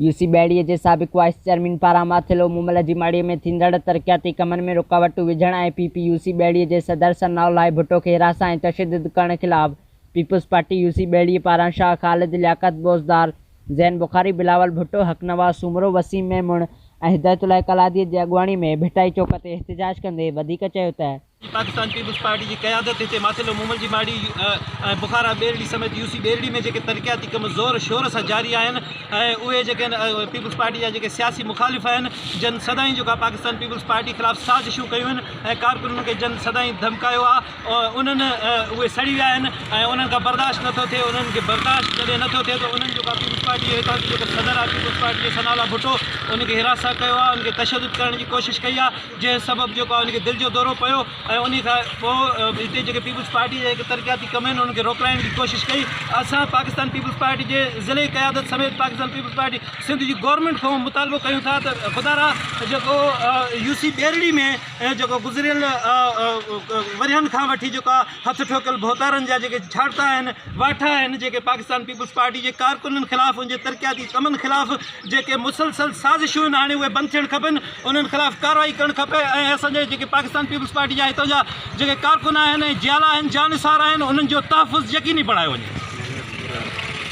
UC बैड़ीअ जे साबिक़ wise chairman पारां माथिलो मुमल जी माड़ीअ में थींदड़ तरक़ियाती कमनि में रुकावटूं विझण ऐं पीपीयूसी बैड़ीअ जे सदर सनाउल्लाह भुट्टो खे हिरासत ऐं तशद्दुद करण ख़िलाफ़ पीपल्स पार्टी यूसी बैड़ीअ पारां शाह ख़ालिद लियाकत बोज़दार ज़ैन बुखारी बिलावल भुट्टो हक़नवाज़ सुमरो वसीम मेमूण ऐं हिदायतुल्लाह कलादीअ जी अॻुवाणी में भिटाई चौक ते एहतिजाज कंदे वधीक चयो त पाकिस्तान पीपल्स पार्टी की क़यादत हिते माथिलो मुमल जी माड़ी बुखारा बेरड़ी समेत यूसी बेरड़ी में जेके तरक़ियाती कम ज़ोर शोर से जारी आहिनि ऐं उहे जेके पीपल्स पार्टी जा जेके सियासी मुखालिफ़ आहिनि जन सदाईं जेका पाकिस्तान पीपल्स पार्टी ख़िलाफ़ साज़िशूं कयूं आहिनि ऐं कारकुननि खे जन सदाईं धमकायो आहे और उन्हनि उहे सड़ी विया आहिनि ऐं उन्हनि खां बर्दाश्त नथो थिए उन्हनि खे बर्दाश्त जॾहिं नथो थिए त उन्हनि जेका पीपल्स पार्टी जे हितां जेको सदर आहे पीपल्स पार्टी जे सनाउल्लाह भुट्टो उनखे हिरासत कयो आहे उनखे तशद्दुद करण जी कोशिशि कई आहे जंहिं सबबु जेको आहे उनखे दिलि जो दौरो पियो ऐं उन खां पोइ हिते जेके पीपल्स पार्टी जा जेके तरक़ियाती कम आहिनि उनखे रोकाइण जी कोशिशि कई। असां पाकिस्तान पीपल्स पार्टी जे ज़िले क़यादत समेत पाकिस्तान पीपल्स पार्टी सिंध जी गवर्नमेंट खां मुतालबो कयूं था त ख़ुदारा जेको यूसी बेरड़ी में जेको गुज़िरियल वरियनि खां वठी जेका हथ ठोकियल भोतारनि जा जेके झाड़ता आहिनि वाठा आहिनि जेके पाकिस्तान पीपल्स पार्टी जे कारकुननि ख़िलाफ़ उनजे तरक़ियाती कमनि ख़िलाफ़ जेके मुसलसल साज़िशूं आहिनि हाणे उहे बंदि थियणु खपनि उन्हनि ख़िलाफ़ कार्रवाई करणु खपे ऐं असांजे जेके पाकिस्तान पीपल्स पार्टी जा हितां जा जेके कारकुन आहिनि जियाला आहिनि जानिसार आहिनि उन्हनि जो तहफ़ुज़ यकीनी बणायो वञे।